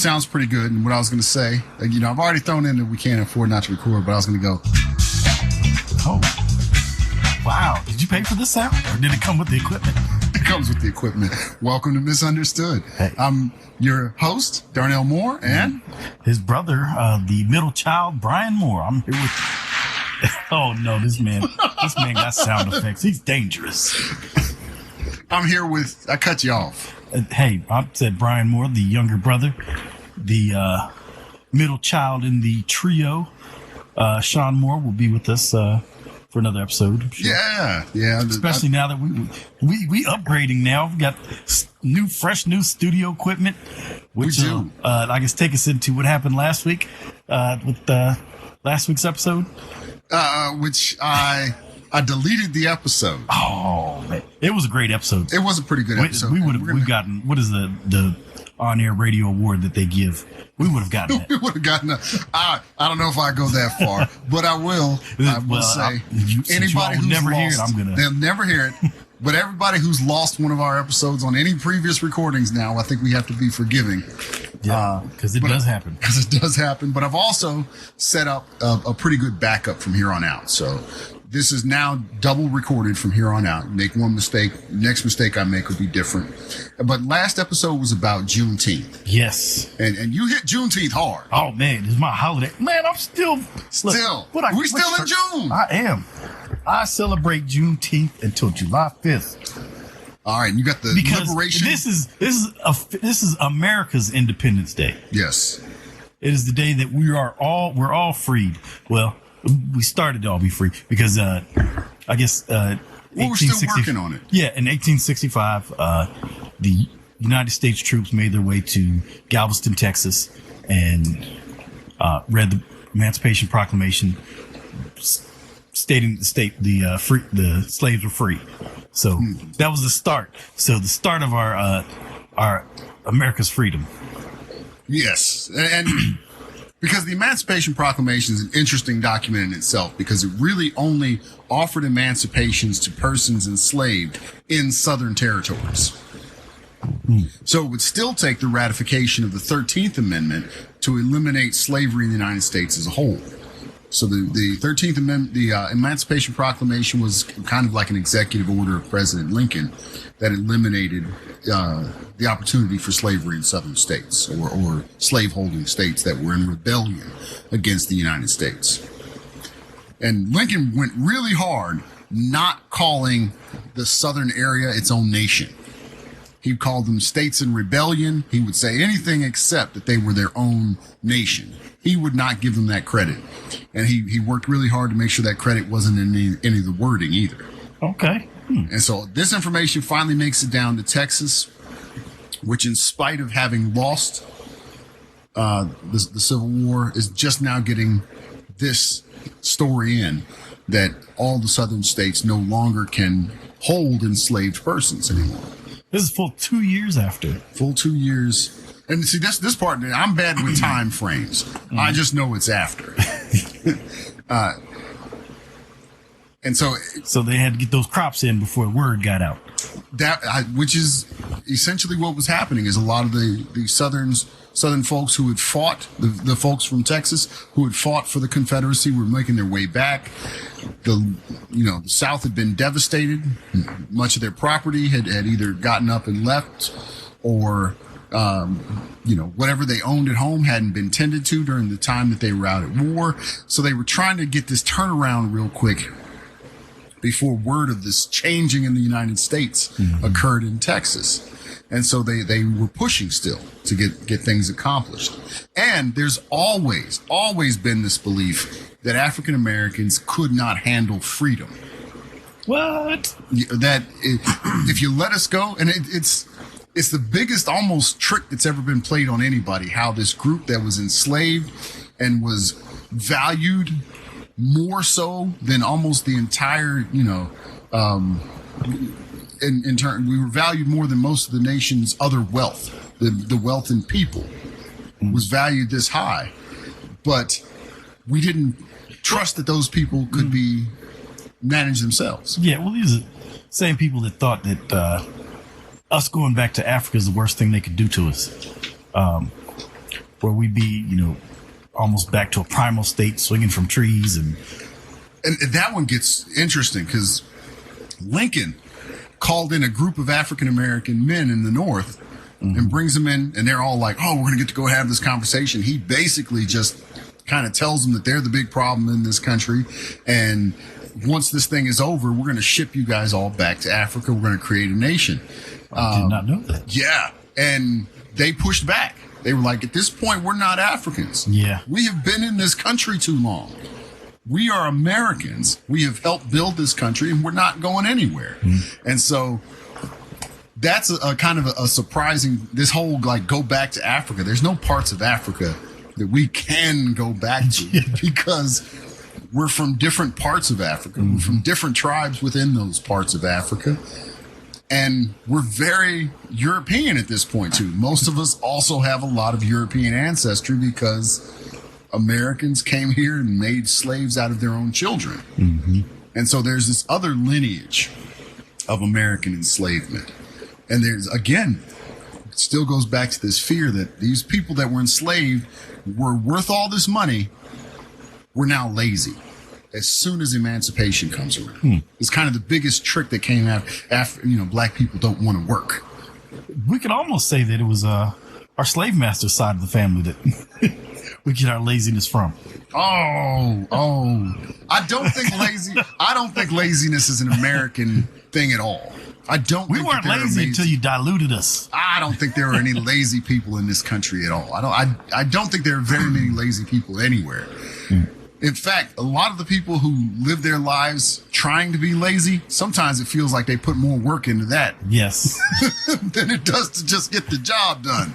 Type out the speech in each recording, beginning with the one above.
sounds pretty good. And what I was going to say, I've already thrown in that we can't afford not to record, but I was going to go. Oh, wow. Did you pay for this sound, or did it come with the equipment? It comes with the equipment. Welcome to Misunderstood. Hey. I'm your host, Darnell Moore, and his brother, the middle child, Brian Moore. I'm here with... Oh, no, this man got sound effects. He's dangerous. I'm here with... I cut you off. Hey, I said Brian Moore, the younger brother, the middle child in the trio. Sean Moore will be with us for another episode. I'm sure. Yeah. Especially now that we upgrading now. We got fresh new studio equipment. Which, we do. I guess take us into what happened last week with last week's episode. Which I deleted the episode. Oh man, it was a great episode. It was a pretty good episode. We've gotten, what is the on-air radio award that they give? We would have gotten that. We would have gotten I don't know if I go that far, but I will. I will say anybody who's never lost, hear it, they'll never hear it. But everybody who's lost one of our episodes on any previous recordings now, I think we have to be forgiving. Yeah, because it does happen. Because it does happen. But I've also set up a pretty good backup from here on out. So this is now double recorded from here on out. Make one mistake. Next mistake I make will be different. But last episode was about Juneteenth. Yes. And you hit Juneteenth hard. Oh, man, it's my holiday. Man, I'm still. We're still in June. I am. I celebrate Juneteenth until July 5th. All right, you got the liberation. This is America's Independence Day. Yes. It is the day that we're all freed. Well, we started to all be free because I guess we're still working on it. Yeah, in 1865, the United States troops made their way to Galveston, Texas, and read the Emancipation Proclamation, stating the slaves were free. So that was the start. So the start of our America's freedom. Yes, and because the Emancipation Proclamation is an interesting document in itself, because it really only offered emancipations to persons enslaved in Southern territories. So it would still take the ratification of the 13th Amendment to eliminate slavery in the United States as a whole. So the 13th Amendment, the Emancipation Proclamation, was kind of like an executive order of President Lincoln that eliminated the opportunity for slavery in southern states or slaveholding states that were in rebellion against the United States. And Lincoln went really hard not calling the southern area its own nation. He called them states in rebellion. He would say anything except that they were their own nation. He would not give them that credit. And he worked really hard to make sure that credit wasn't in any of the wording either. Okay. And so this information finally makes it down to Texas, which, in spite of having lost the Civil War, is just now getting this story in that all the southern states no longer can hold enslaved persons anymore. This is full 2 years after. Full 2 years. And see, this part, I'm bad with time frames. I just know it's after. And so they had to get those crops in before word got out. Which is essentially what was happening. Is a lot of the southern folks who had fought, the folks from Texas who had fought for the Confederacy, were making their way back. The South had been devastated. Much of their property had either gotten up and left, or whatever they owned at home hadn't been tended to during the time that they were out at war. So they were trying to get this turnaround real quick before word of this changing in the United States occurred in Texas. And so they were pushing still to get things accomplished. And there's always been this belief that African Americans could not handle freedom. What? That if you let us go, and it's the biggest almost trick that's ever been played on anybody, how this group that was enslaved and was valued more so than almost the entire, in turn, we were valued more than most of the nation's other wealth. The wealth in people was valued this high, but we didn't trust that those people could be managed themselves. Yeah, well, these are the same people that thought that us going back to Africa is the worst thing they could do to us. where we'd be, almost back to a primal state, swinging from trees. And that one gets interesting because Lincoln called in a group of African-American men in the North and brings them in, and they're all like, oh, we're going to get to go have this conversation. He basically just kind of tells them that they're the big problem in this country, and once this thing is over, we're going to ship you guys all back to Africa. We're going to create a nation. I did not know that. Yeah, and they pushed back. They were like, at this point, we're not Africans. Yeah. We have been in this country too long. We are Americans. We have helped build this country, and we're not going anywhere. And so that's a kind of a surprising, this whole like go back to Africa. There's no parts of Africa that we can go back to because we're from different parts of Africa. We're from different tribes within those parts of Africa. And we're very European at this point too. Most of us also have a lot of European ancestry because Americans came here and made slaves out of their own children. And so there's this other lineage of American enslavement. And there's, again, it still goes back to this fear that these people that were enslaved were worth all this money. We're now lazy as soon as emancipation comes around. It's kind of the biggest trick that came out after, black people don't want to work. We could almost say that it was our slave master side of the family that we get our laziness from. I don't think laziness is an American thing at all. We weren't lazy until you diluted us. I don't think there are any lazy people in this country at all. I don't think there are very many lazy people anywhere. In fact, a lot of the people who live their lives trying to be lazy, sometimes it feels like they put more work into that. Yes. than it does to just get the job done.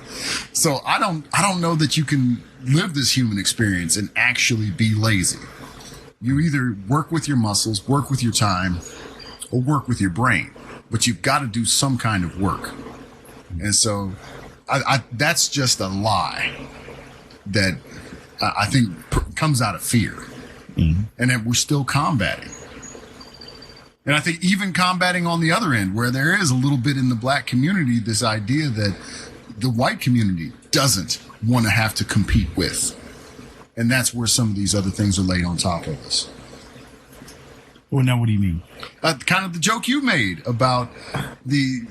So I don't know that you can live this human experience and actually be lazy. You either work with your muscles, work with your time, or work with your brain. But you've got to do some kind of work. And so that's just a lie that I think comes out of fear. And that we're still combating. And I think even combating on the other end, where there is a little bit in the black community, this idea that the white community doesn't want to have to compete with. And that's where some of these other things are laid on top of us. Well, now what do you mean? Kind of the joke you made about the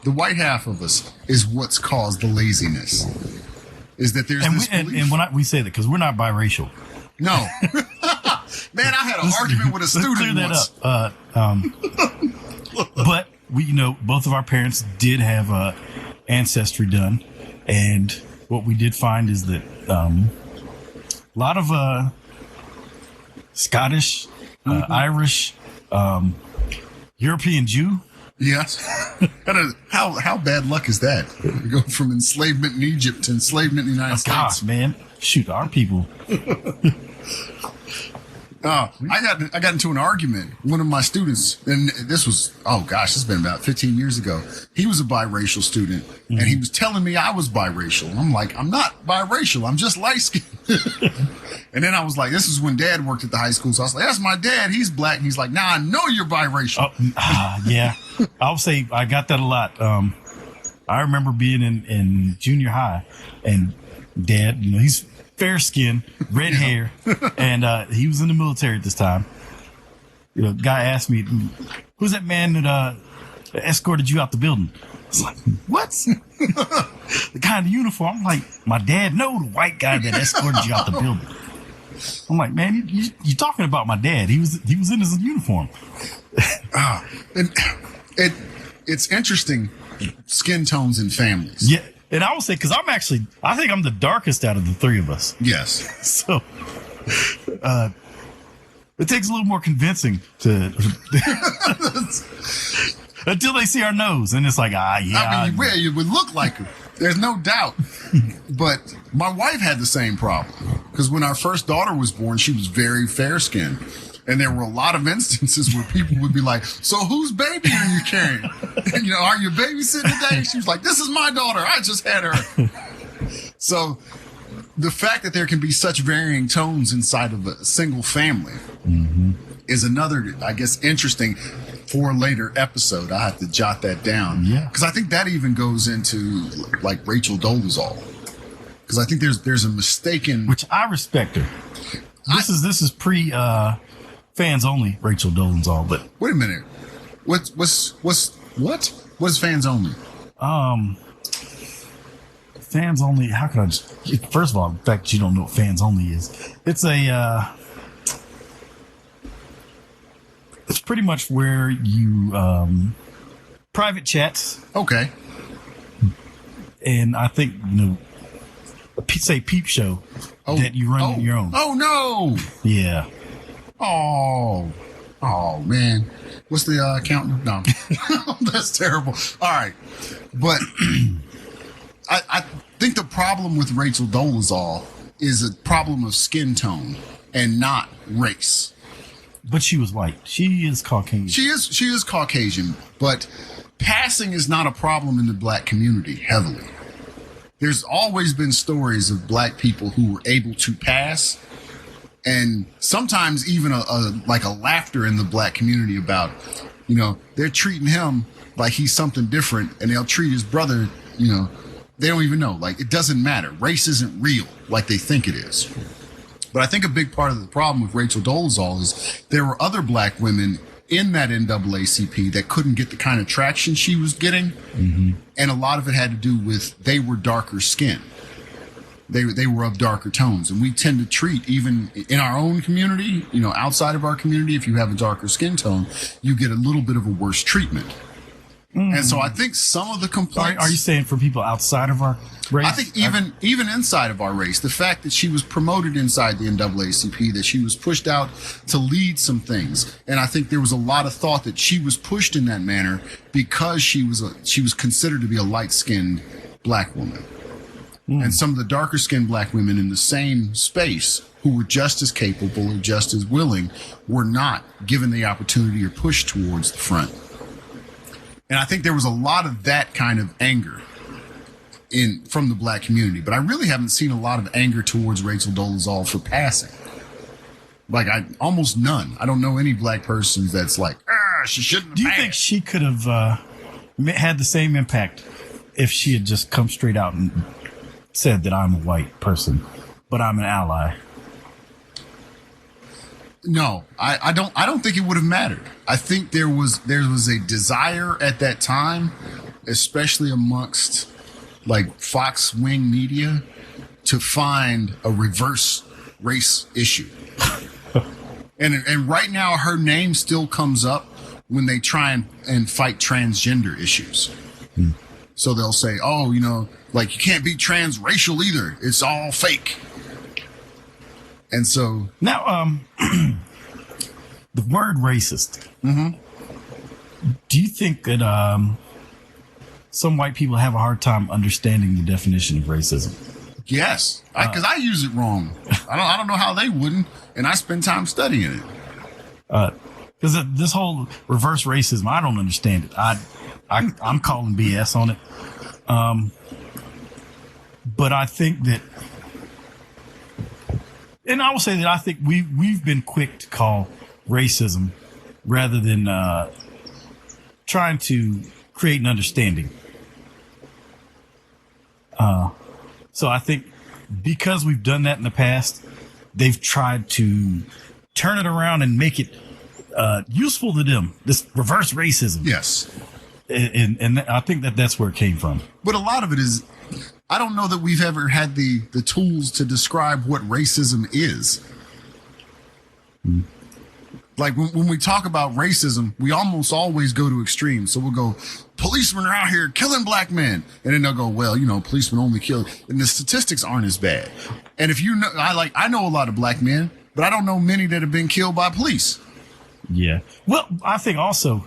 white half of us is what's caused the laziness. Is that there's this belief. And when we say that because we're not biracial. No. Man, I had an argument with a student once. But we, both of our parents did have ancestry done, and what we did find is that a lot of Scottish, Irish, European Jew. Yes. How bad luck is that? We go from enslavement in Egypt to enslavement in the United States. Gosh, man. Shoot, our people. I got into an argument. One of my students, and this was, this has been about 15 years ago. He was a biracial student, and he was telling me I was biracial. I'm like, I'm not biracial. I'm just light-skinned. And then I was like, this is when Dad worked at the high school. So I was like, that's my dad. He's black. And he's like, nah, I know you're biracial. Yeah. I'll say I got that a lot. I remember being in junior high, and Dad, he's fair-skinned, red hair, and he was in the military at this time. Guy asked me, who's that man that escorted you out the building? I was like, what? The guy in the uniform. I'm like, my dad? No, the white guy that escorted you out the building. I'm like, man, you're talking about my dad. He was in his uniform. And it's interesting, skin tones in families. Yeah. And I will say, because I think I'm the darkest out of the three of us. Yes. So, it takes a little more convincing to, until they see our nose. And it's like, yeah. I mean, it would look like it. There's no doubt. But my wife had the same problem. Because when our first daughter was born, she was very fair-skinned. And there were a lot of instances where people would be like, so whose baby are you carrying? And, are you babysitting today? She was like, this is my daughter. I just had her. So the fact that there can be such varying tones inside of a single family is another, I guess, interesting for a later episode. I have to jot that down. Yeah. Because I think that even goes into like Rachel Dolezal. because I think there's a mistaken. Which I respect her. This is pre fans only Rachel Dolezal, but wait a minute. What is fans only? Fans only. How can I just? First of all, the fact that you don't know what fans only is, it's a. It's pretty much where you private chats. Okay. And I think say peep show that you run on your own. Oh no! Yeah. Oh man. What's the count? No, that's terrible. All right, but I think the problem with Rachel Dolezal is a problem of skin tone and not race. But she was white. She is Caucasian. She is Caucasian, but passing is not a problem in the black community heavily. There's always been stories of black people who were able to pass, and sometimes even a laughter in the black community about, they're treating him like he's something different, and they'll treat his brother, they don't even know. Like, it doesn't matter. Race isn't real like they think it is. But I think a big part of the problem with Rachel Dolezal is there were other black women in that NAACP that couldn't get the kind of traction she was getting. Mm-hmm. And a lot of it had to do with they were darker skinned. They were of darker tones. And we tend to treat, even in our own community, outside of our community, if you have a darker skin tone, you get a little bit of a worse treatment. Mm. And so I think some of the complaints... Are you saying for people outside of our race? I think even inside of our race, the fact that she was promoted inside the NAACP, that she was pushed out to lead some things. And I think there was a lot of thought that she was pushed in that manner because she was considered to be a light-skinned black woman. Mm. And some of the darker-skinned black women in the same space who were just as capable or just as willing were not given the opportunity or pushed towards the front. And I think there was a lot of that kind of anger from the black community. But I really haven't seen a lot of anger towards Rachel Dolezal for passing. Like, almost none. I don't know any black person that's like, she shouldn't have Do you passed. think she could have had the same impact if she had just come straight out and said that I'm a white person, but I'm an ally? No, I don't think it would have mattered. I think there was a desire at that time, especially amongst like Fox wing media, to find a reverse race issue. and right now her name still comes up when they try and fight transgender issues. Hmm. So they'll say, like, you can't be transracial either. It's all fake. And so now, the word racist. Mm-hmm. Do you think that some white people have a hard time understanding the definition of racism? Yes, because I use it wrong. I don't know how they wouldn't, and I spend time studying it. Because this whole reverse racism, I don't understand it. I'm calling BS on it. But I think that. And I will say that I think we've been quick to call racism rather than trying to create an understanding. So I think because we've done that in the past, they've tried to turn it around and make it useful to them. This reverse racism. Yes. And I think that's where it came from. But a lot of it is... I don't know that we've ever had the tools to describe what racism is. Mm. Like when we talk about racism, we almost always go to extremes. So we'll go, policemen are out here killing black men. And then they'll go, well, policemen only kill. And the statistics aren't as bad. And if you know, I know a lot of black men, but I don't know many that have been killed by police. Yeah. Well, I think also,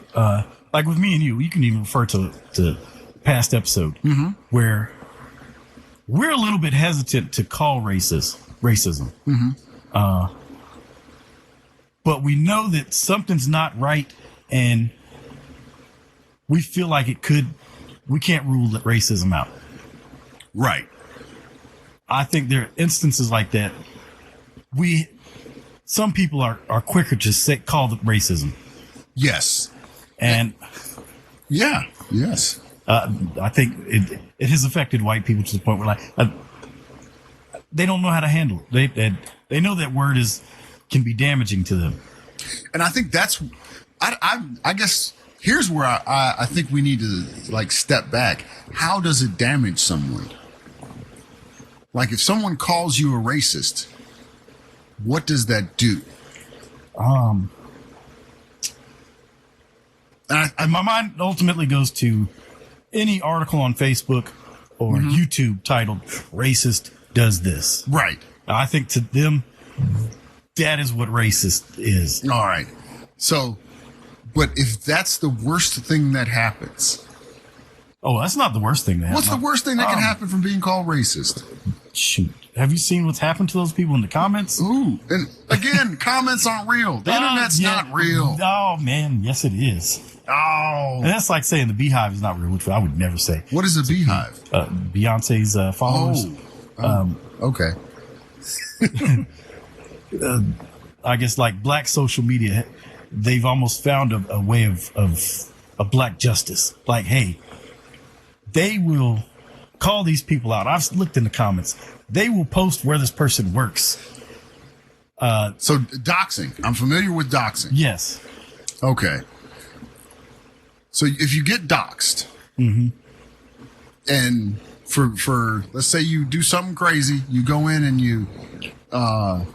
like with me and you can even refer to past episode where we're a little bit hesitant to call racism. Mm-hmm. But we know that something's not right, and we feel like we can't rule racism out. Right. I think there are instances like that. Some people are quicker to call it racism. Yes. And yeah. Yes. I think it has affected white people to the point where they don't know how to handle it. They know that word can be damaging to them. And I think that's, I guess here's where I think we need to like step back. How does it damage someone? Like if someone calls you a racist, what does that do? And my mind ultimately goes to any article on Facebook or YouTube titled "Racist Does This." Right. I think to them, that is what racist is. All right. So, but if that's the worst thing that happens, oh, that's not the worst thing that what's the worst thing that can happen from being called racist? Shoot. Have you seen what's happened to those people in the comments? Ooh. And again, comments aren't real. The internet's not real. Oh, man. Yes, it is. Oh. And that's like saying the Beehive is not real, which I would never say. What is a beehive? Beyonce's followers. Okay. I guess like black social media, they've almost found a way of black justice. Like, hey, they will call these people out. I've looked in the comments. They will post where this person works. So doxing. I'm familiar with doxing. Yes. Okay. So if you get doxed, and for let's say you do something crazy, you go in and you, I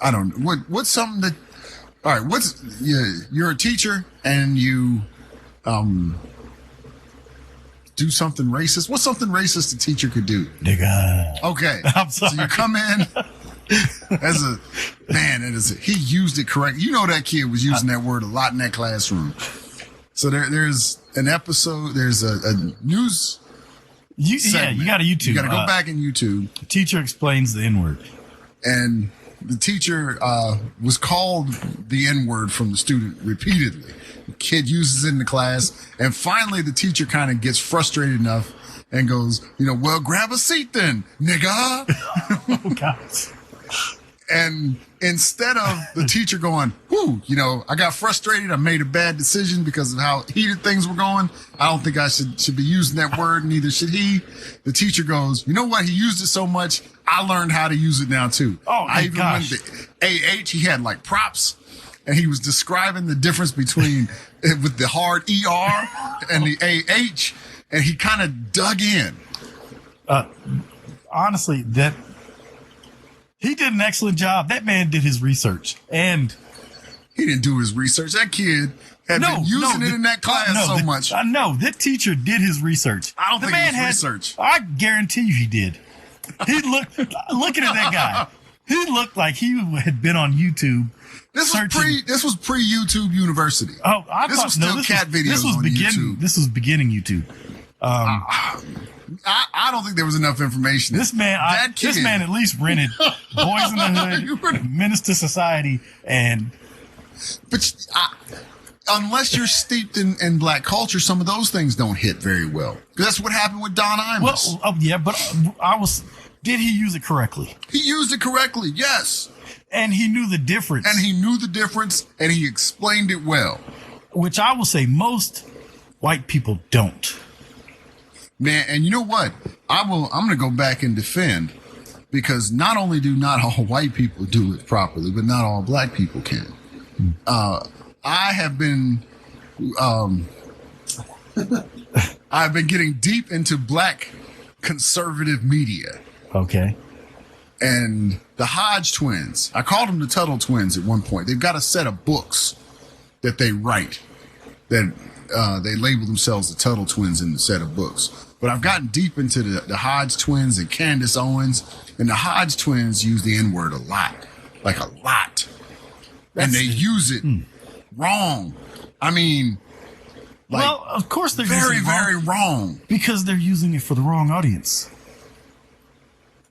don't know what's something that. All right, you're a teacher and you do something racist. What's something racist a teacher could do? Nigga. Okay. I'm sorry. So you come in as a man, he used it correct. You know that kid was using that word a lot in that classroom. So there's an episode, there's a news segment. You got a YouTube. You got to go back in YouTube. The teacher explains the N-word. And the teacher was called the N-word from the student repeatedly. The kid uses it in the class. And finally, the teacher kind of gets frustrated enough and goes, well, grab a seat then, nigga. Oh, gosh. And instead of the teacher going, whoo, I got frustrated. I made a bad decision because of how heated things were going. I don't think I should be using that word. Neither should he. The teacher goes, you know what? He used it so much. I learned how to use it now too. Oh, I even went to AH. He had like props and he was describing the difference between with the hard ER and the AH. And he kind of dug in. Honestly, he did an excellent job. That man did his research. And he didn't do his research. That kid had been using it in that class so much. I know. That teacher did his research. I don't think it was research. I guarantee you he did. He looked, looking at that guy. He looked like he had been on YouTube. This was pre-YouTube University. Oh, this was still cat videos on YouTube. This was beginning YouTube. I don't think there was enough information. This man at least rented Boys in the Hood, Menace to Society, but unless you're steeped in black culture, some of those things don't hit very well. That's what happened with Don Imus. Well, but did he use it correctly? He used it correctly, yes. And he knew the difference. And he explained it well. Which I will say most white people don't. Man, and you know what? I'm going to go back and defend, because not only do not all white people do it properly, but not all black people can. I have been, I've been getting deep into black conservative media. Okay. And the Hodge twins, I called them the Tuttle twins at one point. They've got a set of books that they write that they label themselves the Tuttle twins in the set of books. But I've gotten deep into the Hodge twins and Candace Owens, and the Hodge twins use the N-word a lot, like a lot. And they use it wrong. I mean, like, well, of course they're very, using it very wrong. Because they're using it for the wrong audience.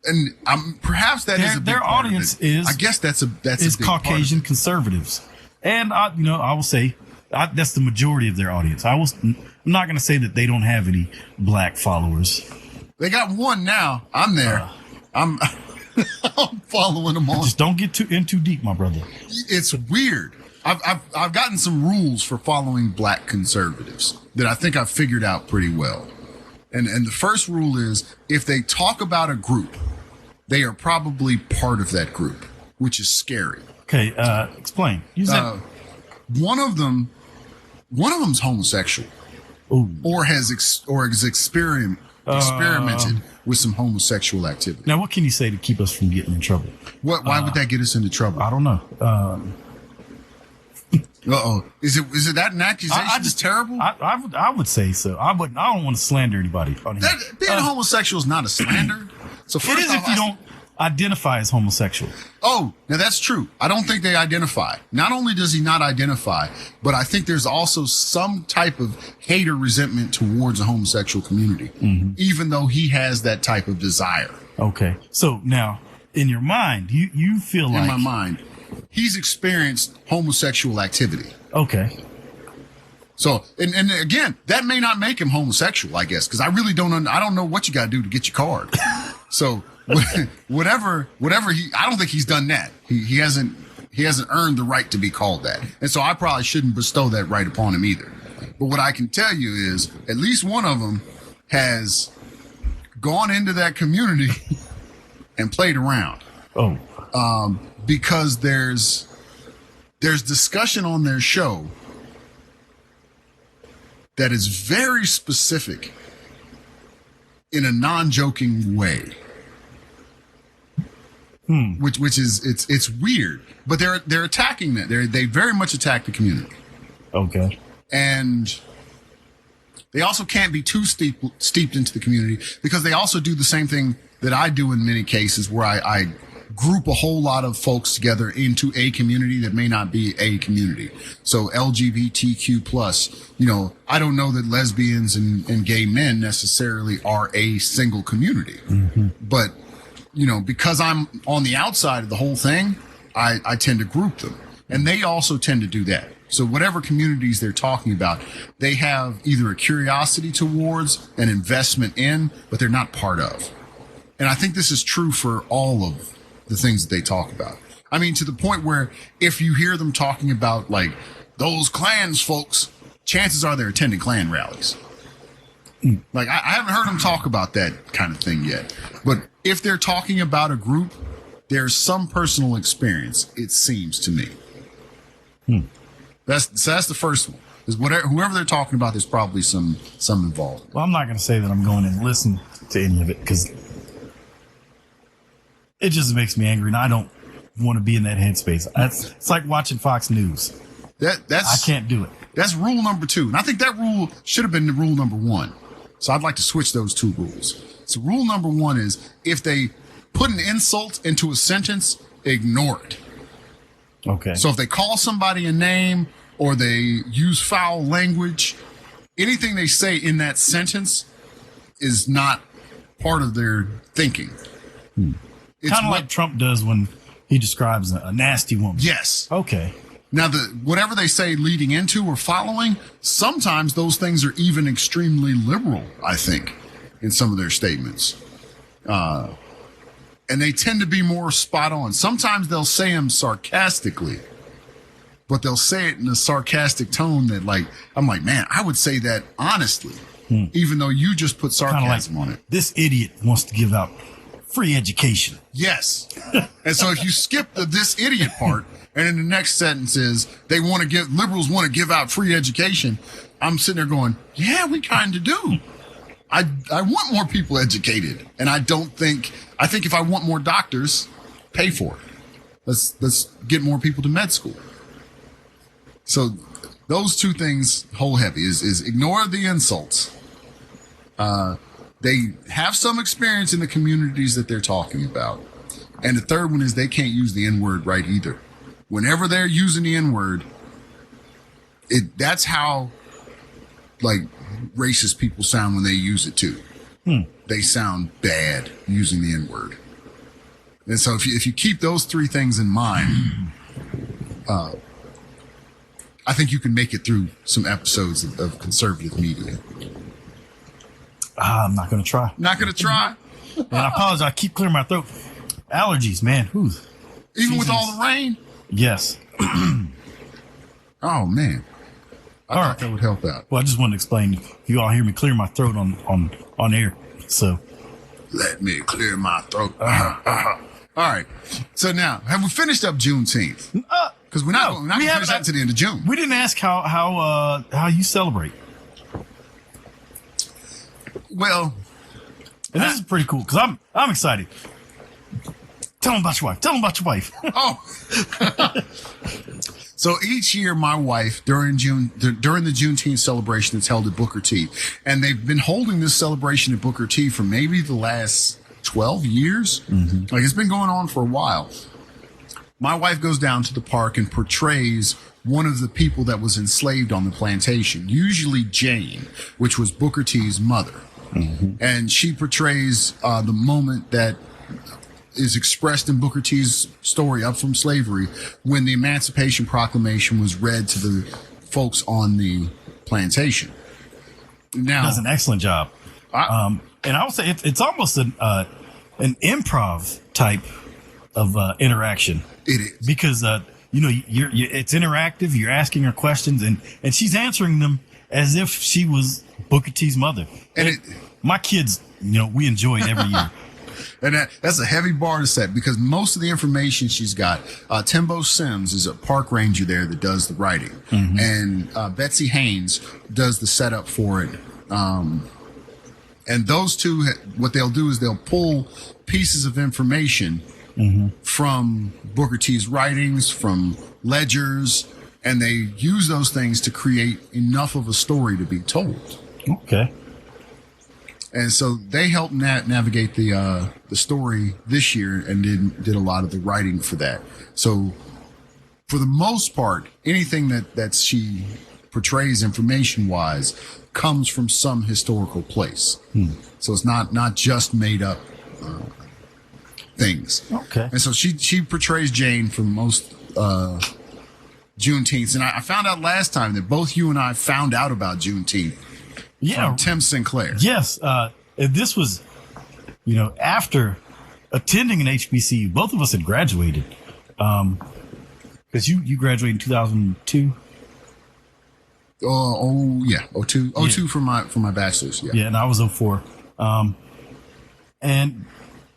And perhaps that is a big their part audience of it. is. I guess that's a big Caucasian conservatives, and I will say that's the majority of their audience. I'm not going to say that they don't have any black followers. They got one now. I'm there. I'm following them on. Just don't get in too deep, my brother. It's weird. I've gotten some rules for following black conservatives that I think I've figured out pretty well. And the first rule is, if they talk about a group, they are probably part of that group, which is scary. Okay, explain. You said One of them's homosexual, or has experimented with some homosexual activity. now what can you say to keep us from getting in trouble? Why would that get us into trouble? I don't know. Is it that an accusation? I just terrible. I would say so. I don't want to slander anybody on here. Being homosexual is not a slander. So It first is off, if you don't identify as homosexual. Oh, now that's true. I don't think they identify. Not only does he not identify, but I think there's also some type of hate or resentment towards the homosexual community, even though he has that type of desire. Okay. So now, in your mind, you feel like... In my mind, he's experienced homosexual activity. Okay. So, and again, that may not make him homosexual, I guess, because I really I don't know what you got to do to get your card. So, whatever I don't think he's done that. He hasn't earned the right to be called that. And so I probably shouldn't bestow that right upon him either. But what I can tell you is at least one of them has gone into that community and played around. Because there's discussion on their show that is very specific in a non-joking way. Which is it's weird, but they're attacking that. They very much attack the community. Okay. And they also can't be too steeped into the community because they also do the same thing that I do in many cases where I group a whole lot of folks together into a community that may not be a community. So LGBTQ plus, I don't know that lesbians and gay men necessarily are a single community, but because I'm on the outside of the whole thing, I tend to group them, and they also tend to do that. So whatever communities they're talking about, they have either a curiosity towards, an investment in, but they're not part of. And I think this is true for all of the things that they talk about. I mean, to the point where if you hear them talking about like those Klans folks, chances are they're attending Klan rallies. Like I haven't heard them talk about that kind of thing yet. But if they're talking about a group, there's some personal experience, it seems to me. That's the first one. Is whoever they're talking about, there's probably some involved. Well, I'm not going to say that I'm going and listen to any of it because it just makes me angry, and I don't want to be in that headspace. It's like watching Fox News. I can't do it. That's rule number 2. And I think that rule should have been the rule number 1. So I'd like to switch those 2 rules. So rule number 1 is if they put an insult into a sentence, ignore it. Okay. So if they call somebody a name or they use foul language, anything they say in that sentence is not part of their thinking. It's kind of like Trump does when he describes a nasty woman. Yes. Okay. Now, whatever they say leading into or following, sometimes those things are even extremely liberal, I think, in some of their statements. And they tend to be more spot on. Sometimes they'll say them sarcastically, but they'll say it in a sarcastic tone that, like, I'm like, man, I would say that honestly, even though you just put sarcasm on it. This idiot wants to give out free education. Yes. And so if you skip this idiot part, and in the next sentence is liberals want to give out free education, I'm sitting there going, yeah, we kind of do. I want more people educated. And I think if I want more doctors, pay for it. Let's get more people to med school. So those 2 things hold heavy is ignore the insults. They have some experience in the communities that they're talking about. And the third one is they can't use the N-word right either. Whenever they're using the N-word, that's how like racist people sound when they use it too. They sound bad using the N-word. And so if you keep those 3 things in mind, I think you can make it through some episodes of conservative media. I'm not going to try. Not going to try? And I apologize. I keep clearing my throat. Allergies, man. Even with all the rain? Yes. Oh, man. I thought that would help out. Well, I just wanted to explain. You all hear me clear my throat on air. So Let me clear my throat. All right. So now, have we finished up Juneteenth? Because we're not going to finish that to the end of June. We didn't ask how you celebrate. Well, and this is pretty cool because I'm excited. Tell them about your wife. Tell them about your wife. Oh. So each year, my wife, during the Juneteenth celebration that's held at Booker T, and they've been holding this celebration at Booker T for maybe the last 12 years. Mm-hmm. Like, it's been going on for a while. My wife goes down to the park and portrays one of the people that was enslaved on the plantation, usually Jane, which was Booker T's mother. Mm-hmm. And she portrays the moment that is expressed in Booker T's story, Up From Slavery, when the Emancipation Proclamation was read to the folks on the plantation. Now, does an excellent job. And I would say it's almost an improv type of interaction. It is. Because, it's interactive. You're asking her questions, and she's answering them as if she was Booker T's mother. And my kids, we enjoy it every year. And that's a heavy bar to set because most of the information she's got, Timbo Sims is a park ranger there that does the writing. Mm-hmm. And Betsy Haynes does the setup for it. And those two, what they'll do is they'll pull pieces of information from Booker T's writings, from ledgers, and they use those things to create enough of a story to be told. Okay. And so they helped navigate the story this year and did a lot of the writing for that. So for the most part, anything that she portrays information wise comes from some historical place. So it's not just made up things. Okay. And so she portrays Jane for most Juneteenth. And I found out last time that both you and I found out about Juneteenth. Yeah, from Tim Sinclair. Yes, this was, after attending an HBCU, both of us had graduated. Because you graduated in 2002. Yeah, 02 for my bachelor's. Yeah, and I was 04. And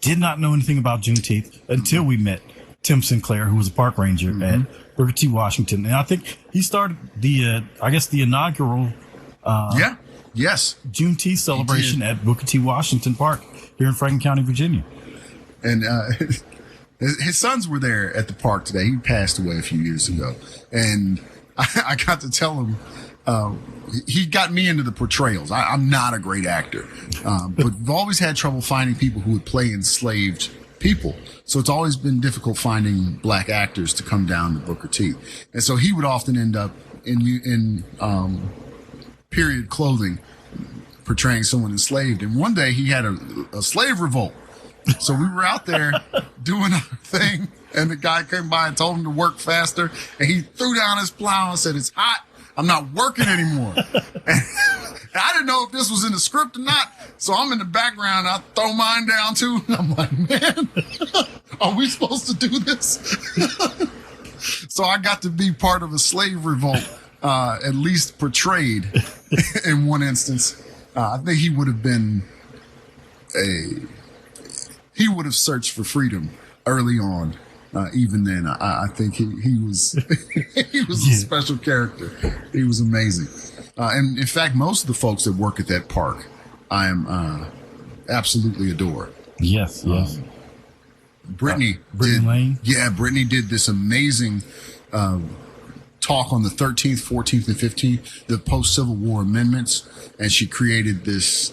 did not know anything about Juneteenth until we met Tim Sinclair, who was a park ranger at Booker T. Washington, and I think he started the inaugural. Yes. Juneteenth celebration at Booker T. Washington Park here in Franklin County, Virginia. And his sons were there at the park today. He passed away a few years ago. And I got to tell him, he got me into the portrayals. I'm not a great actor, but we've always had trouble finding people who would play enslaved people. So it's always been difficult finding black actors to come down to Booker T. And so he would often end up in period clothing portraying someone enslaved. And one day he had a slave revolt. So we were out there doing our thing, and the guy came by and told him to work faster, and he threw down his plow and said, "It's hot. I'm not working anymore." And I didn't know if this was in the script or not, so I'm in the background. I throw mine down too, and I'm like, man, are we supposed to do this? So I got to be part of a slave revolt, at least portrayed in one instance. I think he would have been he would have searched for freedom early on. Even then, I think he was he was a special character. He was amazing. And in fact, most of the folks that work at that park, I am absolutely adore. Yes. Brittany Lane. Yeah, Brittany did this amazing talk on the 13th, 14th, and 15th, the post-Civil War amendments, and she created this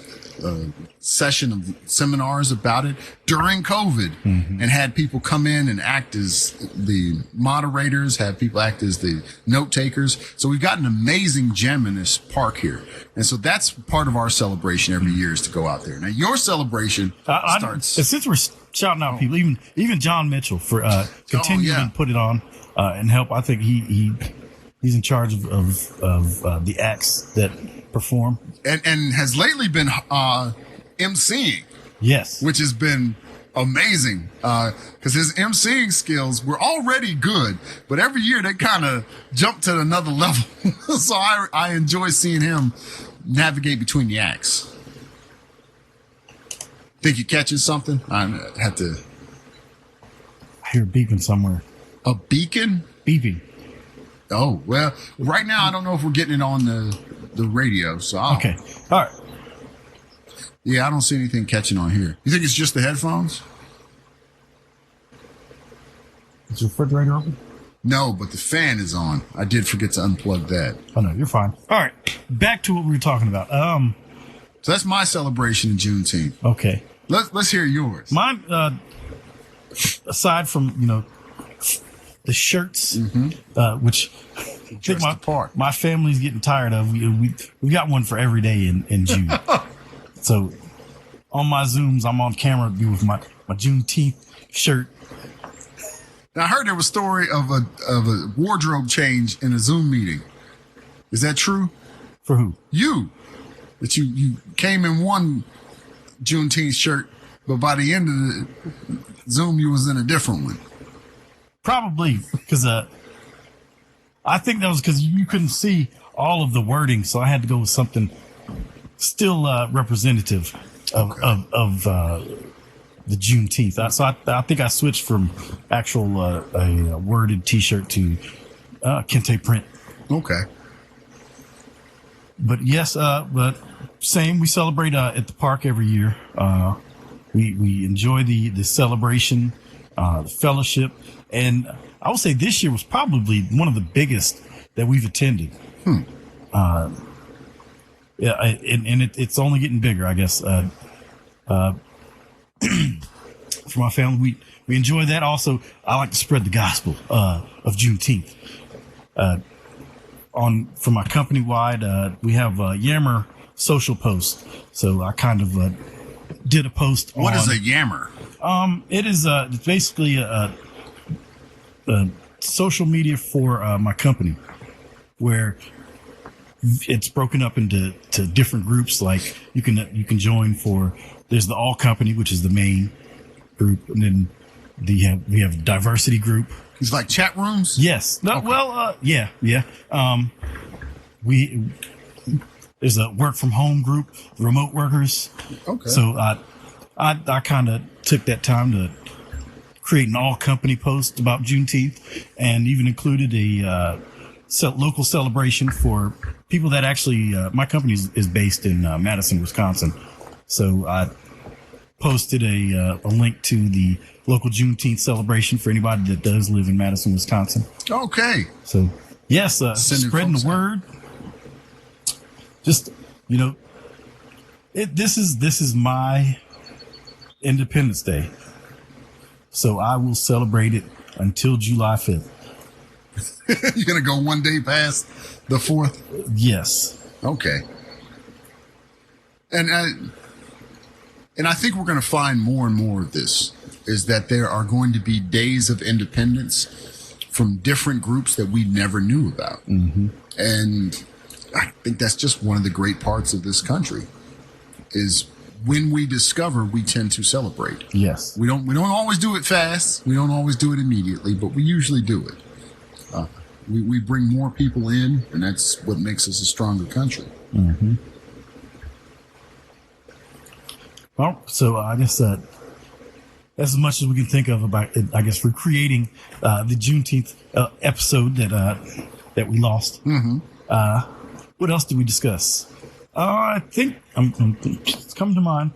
session of seminars about it during COVID, and had people come in and act as the moderators, have people act as the note takers. So we've got an amazing gem in this park here. And so that's part of our celebration every year, is to go out there. Now your celebration starts. Since we're shouting out people, even John Mitchell for continuing to put it on and help. I think he's in charge of the acts that perform. And has lately been emceeing. Yes. Which has been amazing, because his emceeing skills were already good, but every year they kind of jump to another level. So I enjoy seeing him navigate between the acts. Think you're catching something? I have to. I hear beeping somewhere. A beacon? Beeping. Oh, well, right now I don't know if we're getting it on the radio. So Okay. All right. Yeah, I don't see anything catching on here. You think it's just the headphones? Is your refrigerator open? No, but the fan is on. I did forget to unplug that. Oh, no, you're fine. All right. Back to what we were talking about. So that's my celebration of Juneteenth. Okay. Let's hear yours. Mine, aside from, the shirts, which I think my family's getting tired of. We got one for every day in June. So on my Zooms, I'm on camera with my Juneteenth shirt. Now, I heard there was a story of a wardrobe change in a Zoom meeting. Is that true? For who? You. That you came in one Juneteenth shirt, but by the end of the Zoom, you was in a different one. Probably because I think that was because you couldn't see all of the wording, so I had to go with something still representative of the Juneteenth. So I think I switched from actual a worded T-shirt to kente print. Okay. But yes, but same. We celebrate at the park every year. We enjoy the celebration, the fellowship, and I would say this year was probably one of the biggest that we've attended. Yeah, and it's only getting bigger, I guess. For my family, we enjoy that. Also, I like to spread the gospel of Juneteenth. For my company wide, we have a Yammer social post. So I kind of did a post. What is a Yammer? It is it's basically a social media for my company, where it's broken up into different groups. Like you can join for. There's the all company, which is the main group, and then we have a diversity group. It's like chat rooms. Yes. No. Okay. Well. Yeah. There's a work from home group, remote workers. Okay. So I kind of took that time to create an all company post about Juneteenth, and even included a local celebration for people that actually. My company is based in Madison, Wisconsin. So I posted a link to the local Juneteenth celebration for anybody that does live in Madison, Wisconsin. Okay. So yes, spreading the word. Just this is my Independence Day, so I will celebrate it until July 5th. You're gonna go one day past the 4th? Yes. Okay. And I think we're going to find more and more of this, is that there are going to be days of independence from different groups that we never knew about. Mm-hmm. And I think that's just one of the great parts of this country, is when we discover, we tend to celebrate. Yes. We don't always do it fast. We don't always do it immediately, but we usually do it. We bring more people in, and that's what makes us a stronger country. Mm-hmm. Well, so I guess that's as much as we can think of about, I guess, recreating the Juneteenth episode that we lost. Mm-hmm. What else did we discuss? I think it's coming to mind.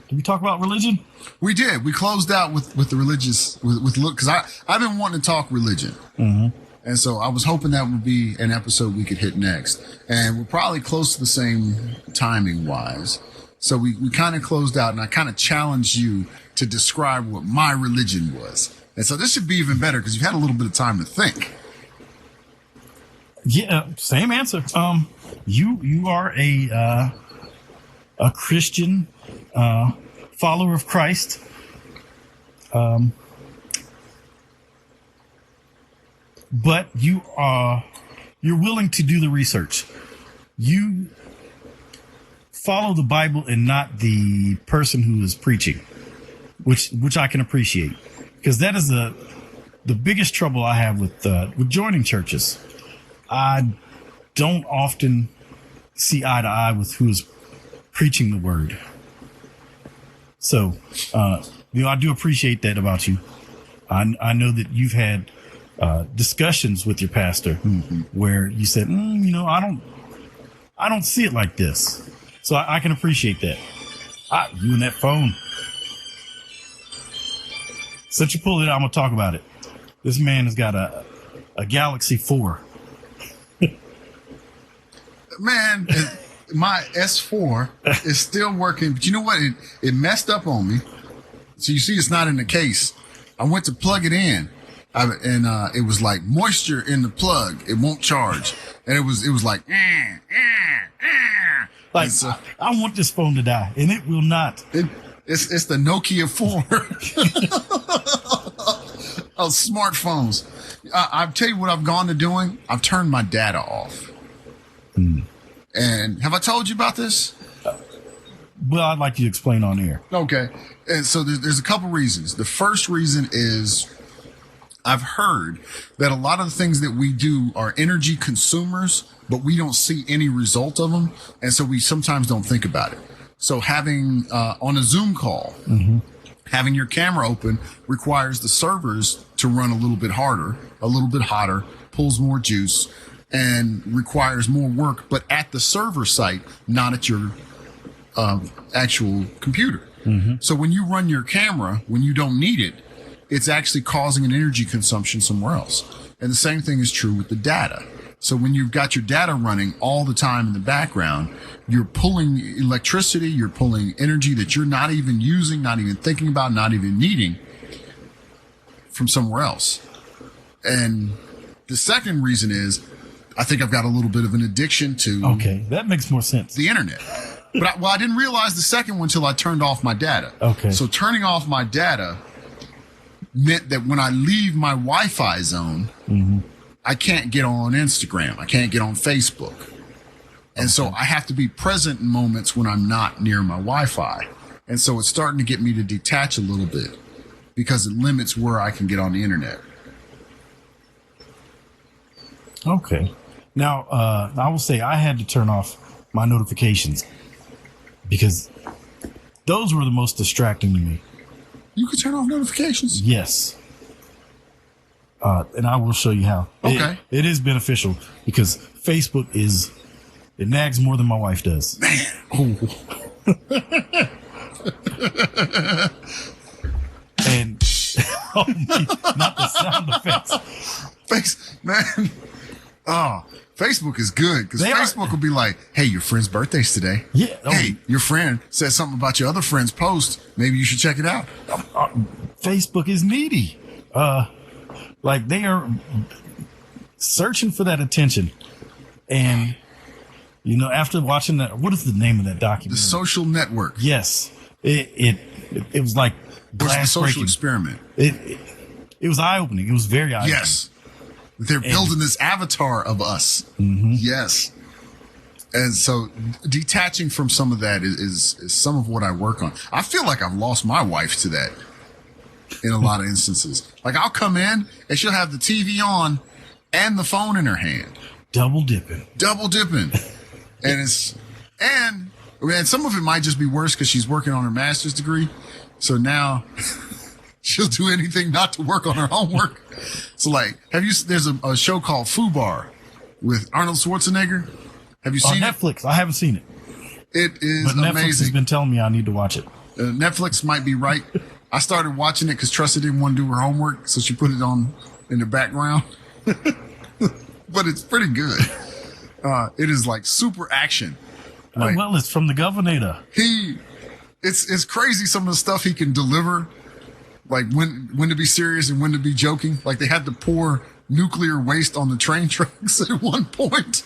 Did we talk about religion? We did. We closed out with the religious because I've been wanting to talk religion, and so I was hoping that would be an episode we could hit next, and we're probably close to the same timing wise. So we kind of closed out, and I kind of challenged you to describe what my religion was, and so this should be even better because you've had a little bit of time to think. Yeah, same answer. You are a Christian follower of Christ. But you're willing to do the research. You follow the Bible and not the person who is preaching, which I can appreciate, because that is the biggest trouble I have with joining churches. I don't often see eye to eye with who is preaching the word. So, I do appreciate that about you. I know that you've had discussions with your pastor where you said, I don't see it like this. So I can appreciate that. You and that phone. Since you pulled it out, I'm going to talk about it. This man has got a Galaxy 4. Man, my S4 is still working. But you know what? It messed up on me. So you see it's not in the case. I went to plug it in. And it was like moisture in the plug. It won't charge. And it was like, Like, so, I want this phone to die, and it will not. It's the Nokia 4 of smartphones. I'll tell you what I've gone to doing. I've turned my data off. And have I told you about this? Well, I'd like you to explain on air. Okay. And so there's a couple reasons. The first reason is I've heard that a lot of the things that we do are energy consumers, but we don't see any result of them. And so we sometimes don't think about it. So having, on a Zoom call, having your camera open requires the servers to run a little bit harder, a little bit hotter, pulls more juice, and requires more work, but at the server site, not at your actual computer. So when you run your camera, when you don't need it, it's actually causing an energy consumption somewhere else. And the same thing is true with the data. So when you've got your data running all the time in the background, you're pulling electricity, you're pulling energy that you're not even using, not even thinking about, not even needing from somewhere else. And the second reason is I think I've got a little bit of an addiction to Okay, that makes more sense. the internet. But I didn't realize the second one until I turned off my data. Okay. So turning off my data meant that when I leave my Wi-Fi zone, I can't get on Instagram. I can't get on Facebook. And so I have to be present in moments when I'm not near my Wi-Fi. And so it's starting to get me to detach a little bit because it limits where I can get on the internet. Okay. Now, I will say I had to turn off my notifications because those were the most distracting to me. You can turn off notifications? Yes. And I will show you how. Okay. It is beneficial because Facebook it nags more than my wife does. Man. And not the sound effects. Man. Oh, Facebook is good because Facebook will be like, hey, your friend's birthday's today. Yeah. Hey, your friend said something about your other friend's post. Maybe you should check it out. Facebook is needy. Like they are searching for that attention. And, after watching that, what is the name of that documentary? The Social Network. Yes. It was like The Social breaking. Experiment. It was eye-opening. It was very eye-opening. Yes. They're building this avatar of us. Yes. And so detaching from some of that is some of what I work on. I feel like I've lost my wife to that in a lot of instances. Like I'll come in and she'll have the TV on and the phone in her hand. Double dipping. And and some of it might just be worse because she's working on her master's degree. So now she'll do anything not to work on her homework. So like, there's a show called FUBAR with Arnold Schwarzenegger. Have you seen Netflix? I haven't seen it. It is but Netflix amazing. has been telling me I need to watch it. Netflix might be right. I started watching it because Tressa didn't want to do her homework, so she put it on in the background. But it's pretty good. It is like super action. Like, well, it's from the governor. It's crazy some of the stuff he can deliver. Like when to be serious and when to be joking. Like they had to pour nuclear waste on the train tracks at one point,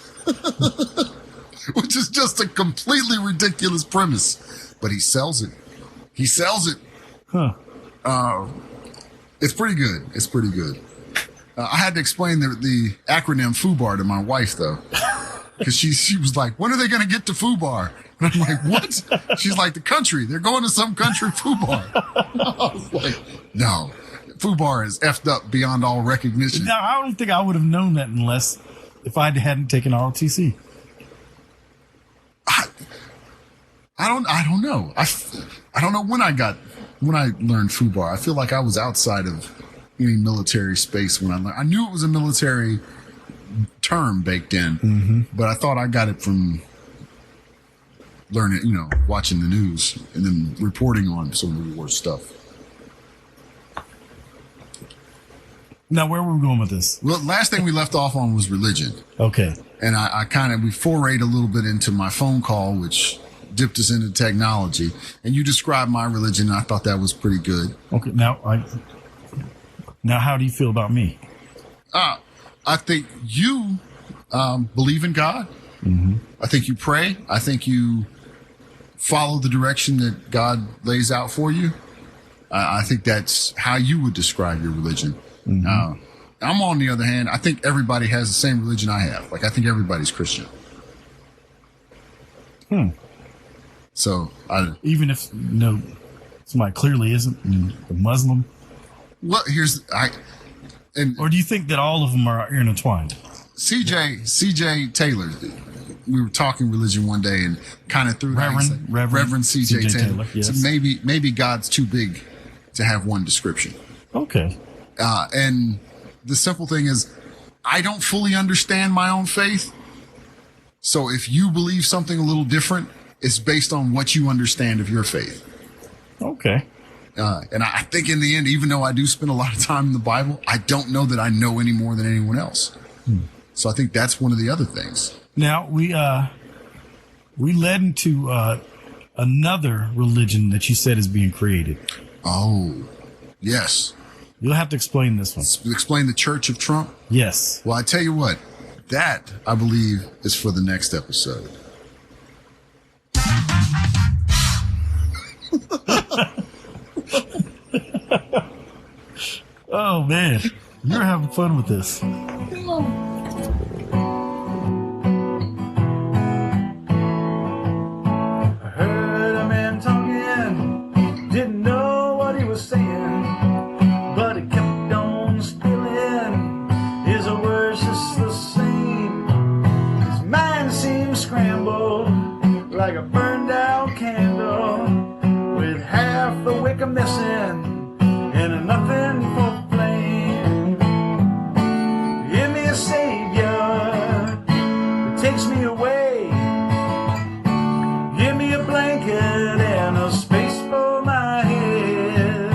which is just a completely ridiculous premise. But he sells it. Huh. It's pretty good. I had to explain the acronym FUBAR to my wife though, because she was like, "When are they going to get to FUBAR?" And I'm like, "What?" She's like, "The country. They're going to some country FUBAR." I was like, "No, FUBAR is effed up beyond all recognition." Now, I don't think I would have known that if I hadn't taken ROTC. I don't know. I don't know when I learned FUBAR. I feel like I was outside of any military space when I learned. I knew it was a military term baked in, but I thought I got it from learning, watching the news and then reporting on some of the war stuff. Now, where were we going with this? Well, last thing we left off on was religion. Okay. And we forayed a little bit into my phone call, which dipped us into technology. And you described my religion, and I thought that was pretty good. Okay. Now, how do you feel about me? I think you believe in God. I think you pray. I think you follow the direction that God lays out for you. I think that's how you would describe your religion. I'm on the other hand, I think everybody has the same religion I have. Like, I think everybody's Christian. So, even if somebody clearly isn't a Muslim. Well, or do you think that all of them are intertwined? CJ Taylor, we were talking religion one day and kind of threw Reverend CJ Taylor. Yes. So maybe God's too big to have one description. Okay. And the simple thing is, I don't fully understand my own faith. So if you believe something a little different, it's based on what you understand of your faith. Okay. And I think in the end, even though I do spend a lot of time in the Bible, I don't know that I know any more than anyone else. So I think that's one of the other things. Now, we led into another religion that you said is being created. Oh, yes. You'll have to explain this one. Explain the Church of Trump? Yes. Well, I tell you what, that, I believe, is for the next episode. Oh, man. You're having fun with this. Missing and nothing for blame. Give me a savior that takes me away. Give me a blanket and a space for my head.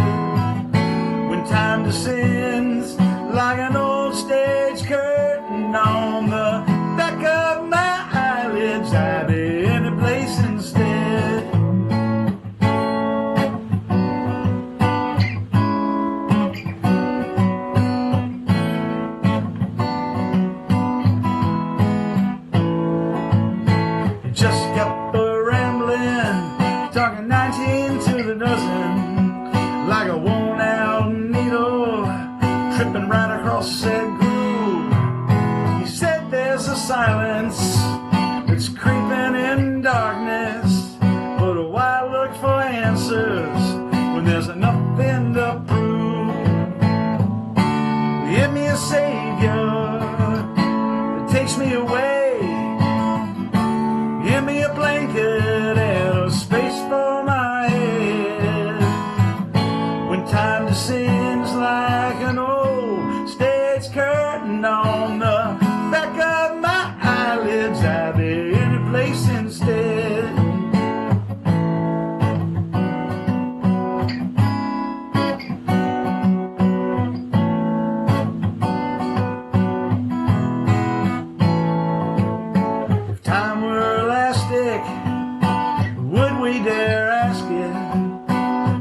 When time descends like an old stage curtain on the back of my eyelids, I'll be in a place instead. Silence that's creeping in darkness, but why look for answers when there's nothing to prove? Give me a savior that takes me away. Give me a blanket and a space for my head. When time descends like an old stage curtain on the back of my eyelids, I'll be in a place instead. If time were elastic, would we dare ask it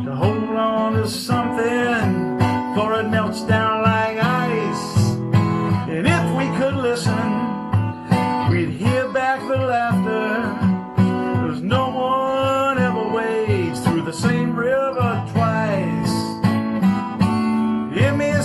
to hold on to something before it melts down like ice? And if we could listen, we'd hear back the laughter, 'cause no one ever wades through the same river twice. Give me a